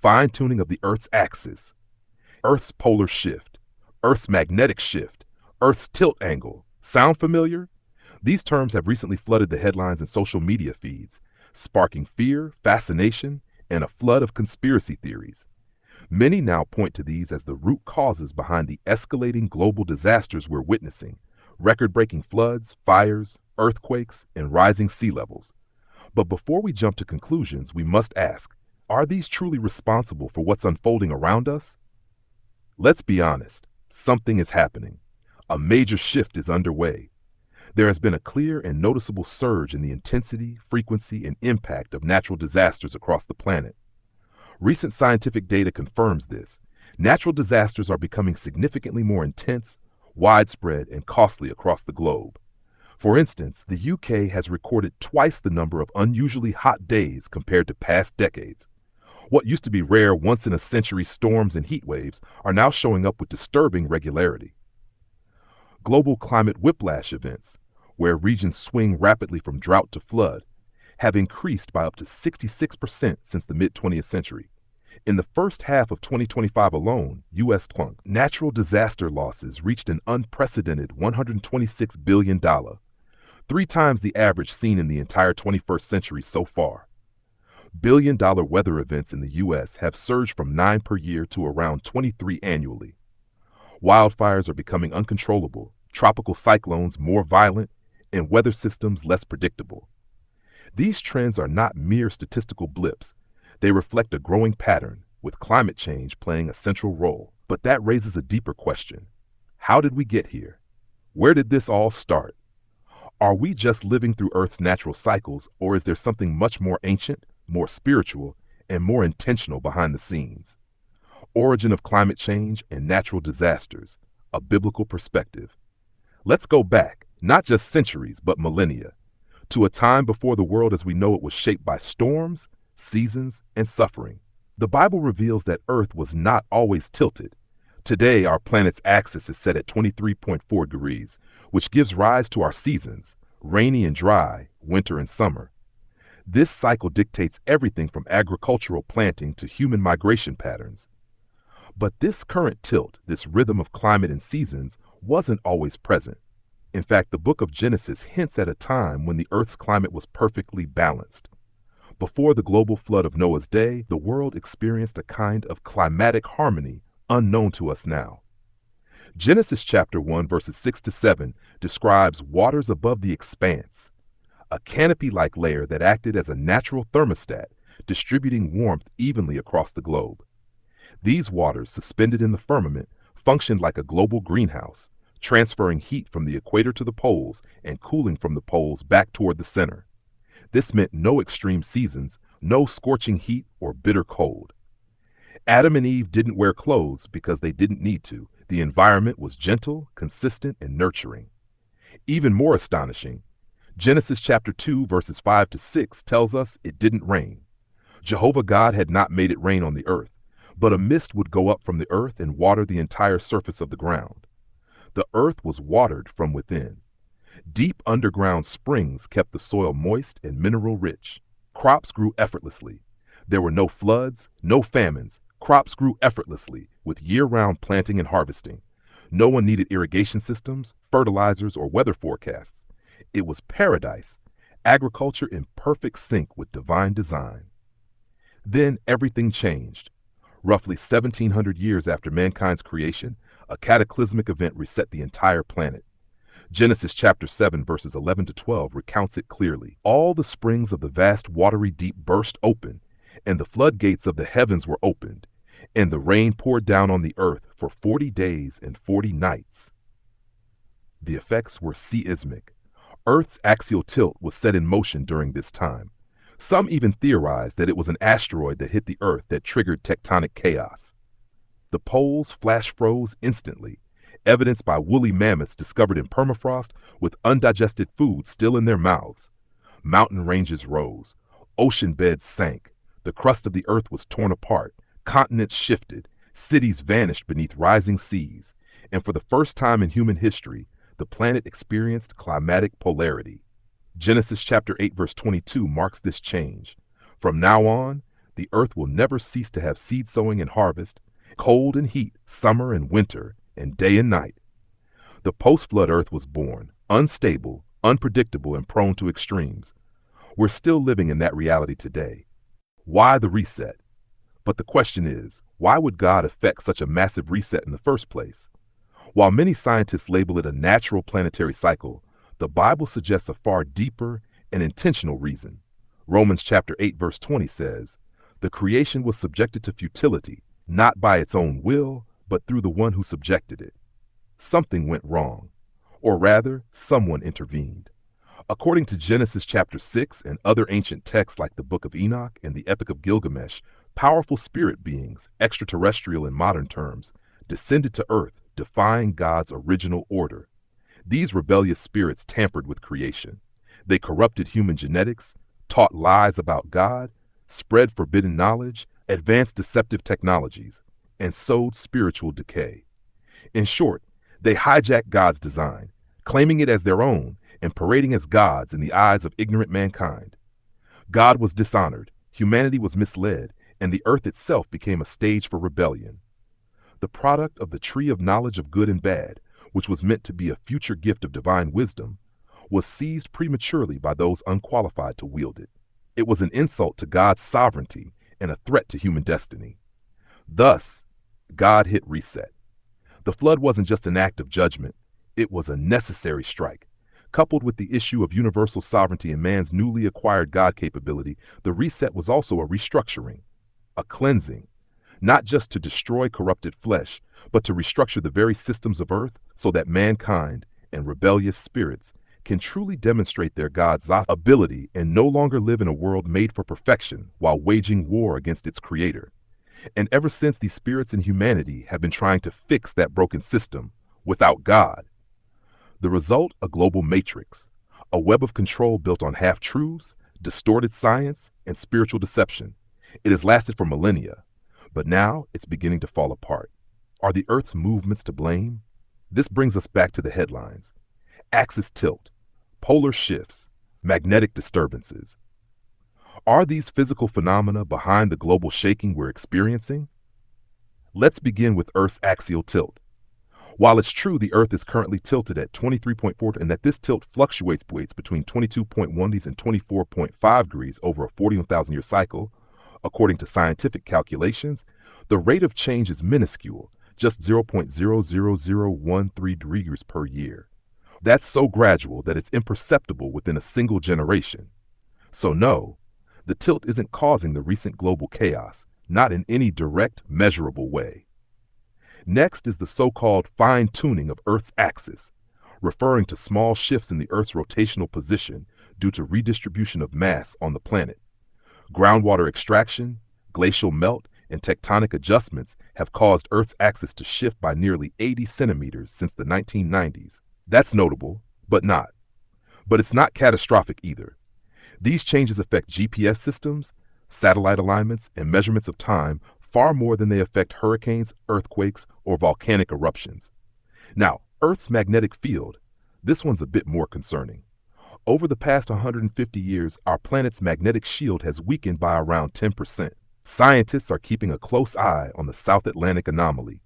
fine-tuning of the Earth's axis, Earth's polar shift, Earth's magnetic shift, Earth's tilt angle. Sound familiar? These terms have recently flooded the headlines and social media feeds, sparking fear, fascination, and a flood of conspiracy theories. Many now point to these as the root causes behind the escalating global disasters we're witnessing: record-breaking floods, fires, earthquakes, and rising sea levels. But before we jump to conclusions, we must ask, are these truly responsible for what's unfolding around us? Let's be honest, something is happening. A major shift is underway. There has been a clear and noticeable surge in the intensity, frequency, and impact of natural disasters across the planet. Recent scientific data confirms this. Natural disasters are becoming significantly more intense, widespread, and costly across the globe. For instance, the UK has recorded twice the number of unusually hot days compared to past decades. What used to be rare once-in-a-century storms and heat waves are now showing up with disturbing regularity. Global climate whiplash events, where regions swing rapidly from drought to flood, have increased by up to 66% since the mid-20th century. In the first half of 2025 alone, U.S. natural disaster losses reached an unprecedented $126 billion, 3 times the average seen in the entire 21st century so far. Billion-dollar weather events in the U.S. have surged from 9 per year to around 23 annually. Wildfires are becoming uncontrollable, tropical cyclones more violent, and weather systems less predictable. These trends are not mere statistical blips. They reflect a growing pattern, with climate change playing a central role. But that raises a deeper question. How did we get here? Where did this all start? Are we just living through Earth's natural cycles, or is there something much more ancient, more spiritual, and more intentional behind the scenes? Origin of climate change and natural disasters, a biblical perspective. Let's go back, not just centuries, but millennia, to a time before the world as we know it was shaped by storms, seasons, and suffering. The Bible reveals that Earth was not always tilted. Today, our planet's axis is set at 23.4 degrees, which gives rise to our seasons: rainy and dry, winter and summer. This cycle dictates everything from agricultural planting to human migration patterns. But this current tilt, this rhythm of climate and seasons, wasn't always present. In fact, the book of Genesis hints at a time when the Earth's climate was perfectly balanced. Before the global flood of Noah's day, the world experienced a kind of climatic harmony unknown to us now. Genesis chapter 1 verses 6 to 7 describes waters above the expanse, a canopy-like layer that acted as a natural thermostat, distributing warmth evenly across the globe. These waters, suspended in the firmament, functioned like a global greenhouse, transferring heat from the equator to the poles and cooling from the poles back toward the center. This meant no extreme seasons, no scorching heat or bitter cold. Adam and Eve didn't wear clothes because they didn't need to. The environment was gentle, consistent, and nurturing. Even more astonishing, Genesis chapter 2 verses 5 to 6 tells us it didn't rain. Jehovah God had not made it rain on the earth, but a mist would go up from the earth and water the entire surface of the ground. The earth was watered from within. Deep underground springs kept the soil moist and mineral rich. Crops grew effortlessly. There were no floods, no famines. Crops grew effortlessly, with year-round planting and harvesting. No one needed irrigation systems, fertilizers, or weather forecasts. It was paradise, agriculture in perfect sync with divine design. Then everything changed. Roughly 1,700 years after mankind's creation, a cataclysmic event reset the entire planet. Genesis chapter 7 verses 11 to 12 recounts it clearly. All the springs of the vast watery deep burst open, and the floodgates of the heavens were opened, and the rain poured down on the earth for 40 days and 40 nights. The effects were seismic. Earth's axial tilt was set in motion during this time. Some even theorized that it was an asteroid that hit the earth that triggered tectonic chaos. The poles flash froze instantly, evidenced by woolly mammoths discovered in permafrost with undigested food still in their mouths. Mountain ranges rose. Ocean beds sank. The crust of the earth was torn apart. Continents shifted. Cities vanished beneath rising seas. And for the first time in human history, the planet experienced climatic polarity. Genesis chapter 8 verse 22 marks this change. From now on, The earth will never cease to have seed sowing and harvest, cold and heat, summer and winter, and day and night. The post-flood earth was born, unstable, unpredictable, and prone to extremes. We're still living in that reality today. Why the reset? But the question is, why would God effect such a massive reset in the first place? While many scientists label it a natural planetary cycle, the Bible suggests a far deeper and intentional reason. Romans chapter 8 verse 20 says, "The creation was subjected to futility, not by its own will, but through the one who subjected it." Something went wrong, or rather, someone intervened. According to Genesis chapter 6 and other ancient texts like the Book of Enoch and the Epic of Gilgamesh, powerful spirit beings, extraterrestrial in modern terms, descended to earth, defying God's original order. These rebellious spirits tampered with creation. They corrupted human genetics, taught lies about God, spread forbidden knowledge, advanced deceptive technologies, and sowed spiritual decay. In short, they hijacked God's design, claiming it as their own and parading as gods in the eyes of ignorant mankind. God was dishonored, humanity was misled, and the earth itself became a stage for rebellion. The product of the tree of knowledge of good and bad, which was meant to be a future gift of divine wisdom, was seized prematurely by those unqualified to wield it. It was an insult to God's sovereignty and a threat to human destiny. Thus, God hit reset. The flood wasn't just an act of judgment, it was a necessary strike. Coupled with the issue of universal sovereignty and man's newly acquired God capability, the reset was also a restructuring, a cleansing, not just to destroy corrupted flesh, but to restructure the very systems of earth so that mankind and rebellious spirits can truly demonstrate their God's ability and no longer live in a world made for perfection while waging war against its creator. And ever since, these spirits in humanity have been trying to fix that broken system without God. The result, a global matrix, a web of control built on half-truths, distorted science, and spiritual deception. It has lasted for millennia, but now it's beginning to fall apart. Are the Earth's movements to blame? This brings us back to the headlines. Axis tilt, polar shifts, magnetic disturbances. Are these physical phenomena behind the global shaking we're experiencing? Let's begin with Earth's axial tilt. While it's true the Earth is currently tilted at 23.4 and that this tilt fluctuates between 22.1 degrees and 24.5 degrees over a 41,000-year cycle, according to scientific calculations, the rate of change is minuscule, just 0.00013 degrees per year. That's so gradual that it's imperceptible within a single generation. So no, the tilt isn't causing the recent global chaos, not in any direct, measurable way. Next is the so-called fine-tuning of Earth's axis, referring to small shifts in the Earth's rotational position due to redistribution of mass on the planet. Groundwater extraction, glacial melt, and tectonic adjustments have caused Earth's axis to shift by nearly 80 centimeters since the 1990s. That's notable, but it's not catastrophic either. These changes affect GPS systems, satellite alignments, and measurements of time far more than they affect hurricanes, earthquakes, or volcanic eruptions. Now, Earth's magnetic field, this one's a bit more concerning. Over the past 150 years, our planet's magnetic shield has weakened by around 10%. Scientists are keeping a close eye on the South Atlantic anomaly,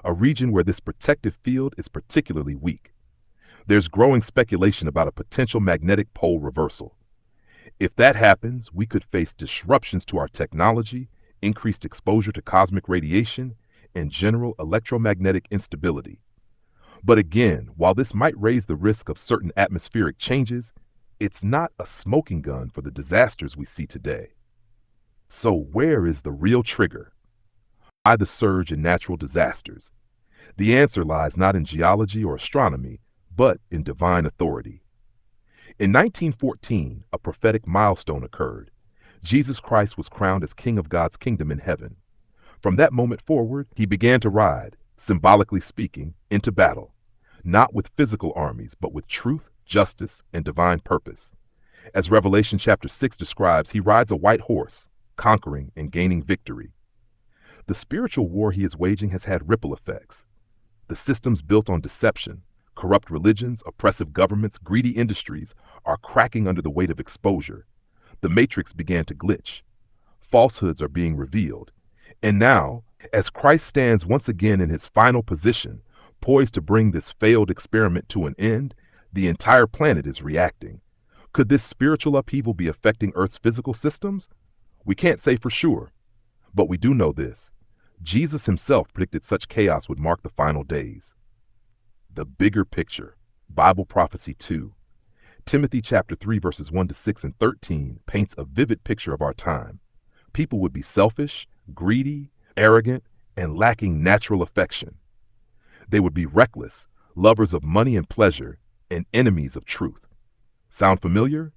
a region where this protective field is particularly weak. There's growing speculation about a potential magnetic pole reversal. If that happens, we could face disruptions to our technology, increased exposure to cosmic radiation, and general electromagnetic instability. But again, while this might raise the risk of certain atmospheric changes, it's not a smoking gun for the disasters we see today. So where is the real trigger? Why the surge in natural disasters? The answer lies not in geology or astronomy, but in divine authority. In 1914, a prophetic milestone occurred. Jesus Christ was crowned as King of God's kingdom in heaven. From that moment forward, he began to ride, symbolically speaking, into battle, not with physical armies, but with truth, justice, and divine purpose. As Revelation chapter 6 describes, he rides a white horse, conquering and gaining victory. The spiritual war he is waging has had ripple effects. The systems built on deception, corrupt religions, oppressive governments, greedy industries are cracking under the weight of exposure. The matrix began to glitch. Falsehoods are being revealed. And now, as Christ stands once again in his final position, poised to bring this failed experiment to an end, the entire planet is reacting. Could this spiritual upheaval be affecting Earth's physical systems? We can't say for sure, but we do know this. Jesus himself predicted such chaos would mark the final days. The bigger picture, Bible prophecy 2. Timothy chapter 3 verses 1 to 6 and 13 paints a vivid picture of our time. People would be selfish, greedy, arrogant, and lacking natural affection. They would be reckless, lovers of money and pleasure, and enemies of truth. Sound familiar?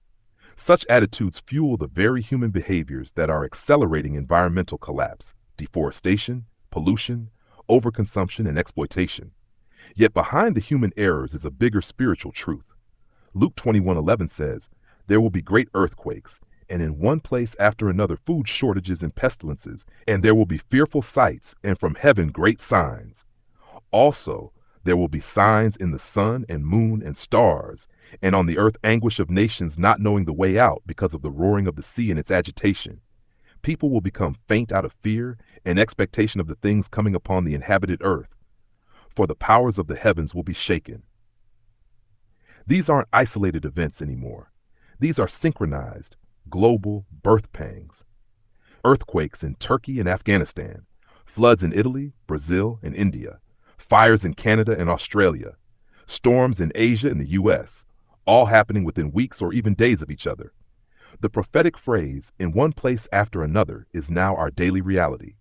Such attitudes fuel the very human behaviors that are accelerating environmental collapse, deforestation, pollution, overconsumption, and exploitation. Yet behind the human errors is a bigger spiritual truth. Luke 21:11 says, "There will be great earthquakes, and in one place after another food shortages and pestilences, and there will be fearful sights, and from heaven great signs. Also, there will be signs in the sun and moon and stars, and on the earth anguish of nations not knowing the way out because of the roaring of the sea and its agitation. People will become faint out of fear and expectation of the things coming upon the inhabited earth, for the powers of the heavens will be shaken." These aren't isolated events anymore. These are synchronized, global birth pangs. Earthquakes in Turkey and Afghanistan, floods in Italy, Brazil, and India, fires in Canada and Australia, storms in Asia and the US, all happening within weeks or even days of each other. The prophetic phrase, "in one place after another," is now our daily reality.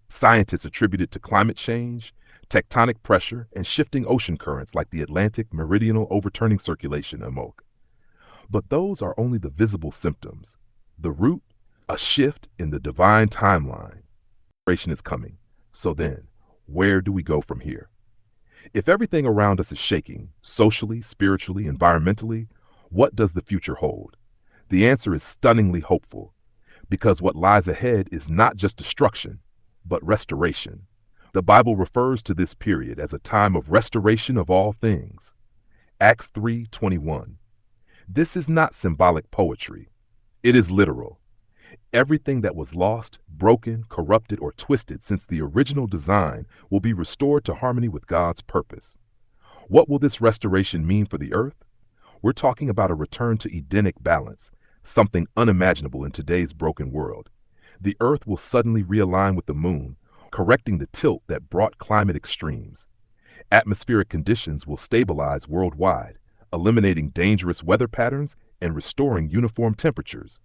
Scientists attribute it to climate change, tectonic pressure, and shifting ocean currents like the Atlantic Meridional Overturning Circulation (AMOC). But those are only the visible symptoms. The root, a shift in the divine timeline. Generation is coming. So then, where do we go from here? If everything around us is shaking, socially, spiritually, environmentally, what does the future hold? The answer is stunningly hopeful, because what lies ahead is not just destruction, but restoration. The Bible refers to this period as a time of restoration of all things. Acts 3:21. This is not symbolic poetry. It is literal. Everything that was lost, broken, corrupted, or twisted since the original design will be restored to harmony with God's purpose. What will this restoration mean for the earth? We're talking about a return to Edenic balance, something unimaginable in today's broken world. The earth will suddenly realign with the moon, correcting the tilt that brought climate extremes. Atmospheric conditions will stabilize worldwide, eliminating dangerous weather patterns and restoring uniform temperatures.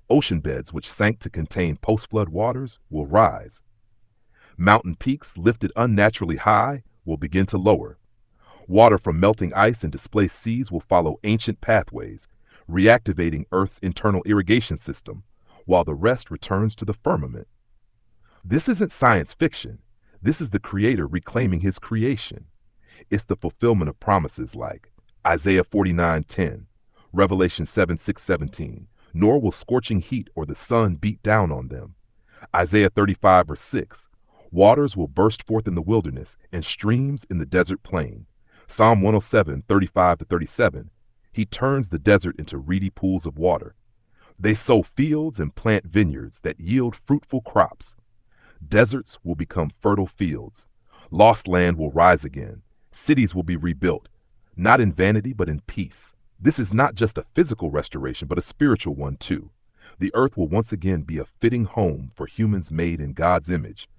Ocean beds, which sank to contain post-flood waters, will rise. Mountain peaks lifted unnaturally high will begin to lower. Water from melting ice and displaced seas will follow ancient pathways, reactivating Earth's internal irrigation system, while the rest returns to the firmament. This isn't science fiction. This is the Creator reclaiming His creation. It's the fulfillment of promises like Isaiah 49:10, Revelation 7:6-17, "Nor will scorching heat or the sun beat down on them." Isaiah 35:6, "Waters will burst forth in the wilderness and streams in the desert plain." Psalm 107:35-37, "He turns the desert into reedy pools of water." They sow fields and plant vineyards that yield fruitful crops. Deserts will become fertile fields. Lost land will rise again. Cities will be rebuilt, not in vanity but in peace. This is not just a physical restoration, but a spiritual one too. The earth will once again be a fitting home for humans made in God's image.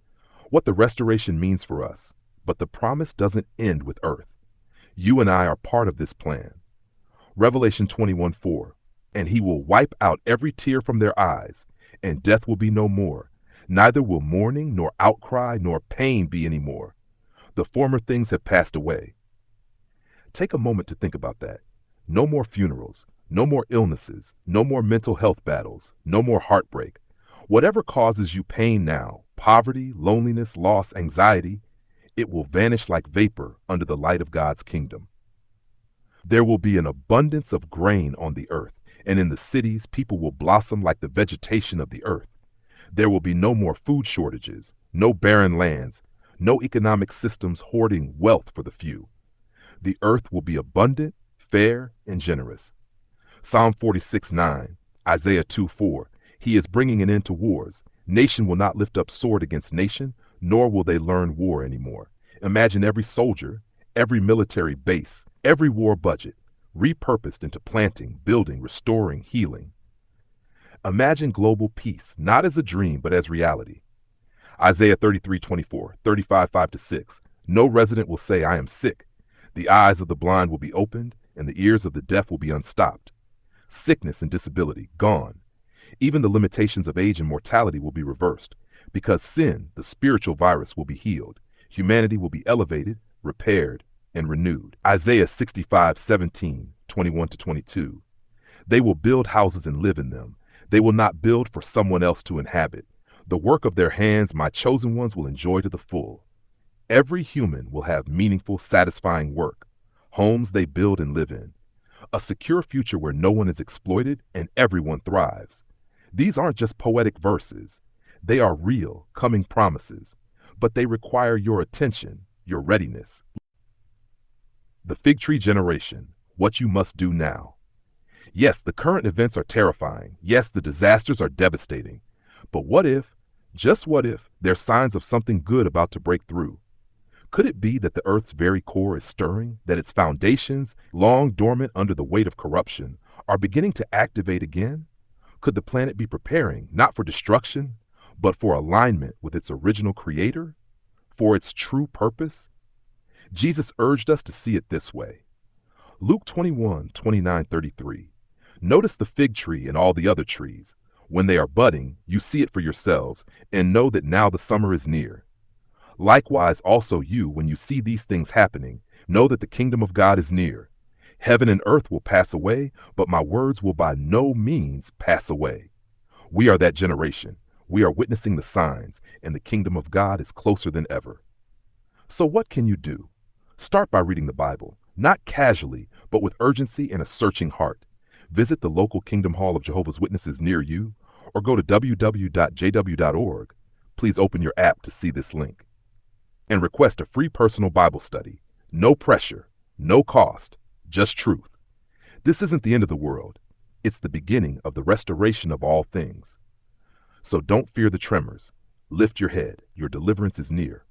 What the restoration means for us, but the promise doesn't end with earth. You and I are part of this plan. Revelation 21:4, "And He will wipe out every tear from their eyes, and death will be no more. Neither will mourning, nor outcry, nor pain be any more. The former things have passed away." Take a moment to think about that. No more funerals, no more illnesses, no more mental health battles, no more heartbreak. Whatever causes you pain now, poverty, loneliness, loss, anxiety, it will vanish like vapor under the light of God's kingdom. There will be an abundance of grain on the earth, and in the cities people will blossom like the vegetation of the earth. There will be no more food shortages, no barren lands, no economic systems hoarding wealth for the few. The earth will be abundant, fair, and generous. Psalm 46:9, Isaiah 2:4, He is bringing an end to wars. Nation will not lift up sword against nation, nor will they learn war anymore. Imagine every soldier, every military base, every war budget, repurposed into planting, building, restoring, healing. Imagine global peace, not as a dream, but as reality. Isaiah 33:24, 35, 5-6. No resident will say, I am sick. The eyes of the blind will be opened, and the ears of the deaf will be unstopped. Sickness and disability, gone. Even the limitations of age and mortality will be reversed, because sin, the spiritual virus, will be healed. Humanity will be elevated, repaired, and renewed. Isaiah 65:17, 21-22. They will build houses and live in them. They will not build for someone else to inhabit. The work of their hands, my chosen ones, will enjoy to the full. Every human will have meaningful, satisfying work, homes they build and live in, a secure future where no one is exploited and everyone thrives. These aren't just poetic verses. They are real, coming promises, but they require your attention, your readiness. The fig tree generation, what you must do now. Yes, the current events are terrifying. Yes, the disasters are devastating. But what if, just what if, there's signs of something good about to break through? Could it be that the Earth's very core is stirring, that its foundations, long dormant under the weight of corruption, are beginning to activate again? Could the planet be preparing, not for destruction, but for alignment with its original creator? For its true purpose? Jesus urged us to see it this way. Luke 21:29-33. Notice the fig tree and all the other trees. When they are budding, you see it for yourselves, and know that now the summer is near. Likewise also you, when you see these things happening, know that the kingdom of God is near. Heaven and earth will pass away, but my words will by no means pass away. We are that generation. We are witnessing the signs, and the kingdom of God is closer than ever. So what can you do? Start by reading the Bible, not casually, but with urgency and a searching heart. Visit the local Kingdom Hall of Jehovah's Witnesses near you, or go to www.jw.org. Please open your app to see this link. And request a free personal Bible study. No pressure, no cost, just truth. This isn't the end of the world. It's the beginning of the restoration of all things. So don't fear the tremors. Lift your head. Your deliverance is near.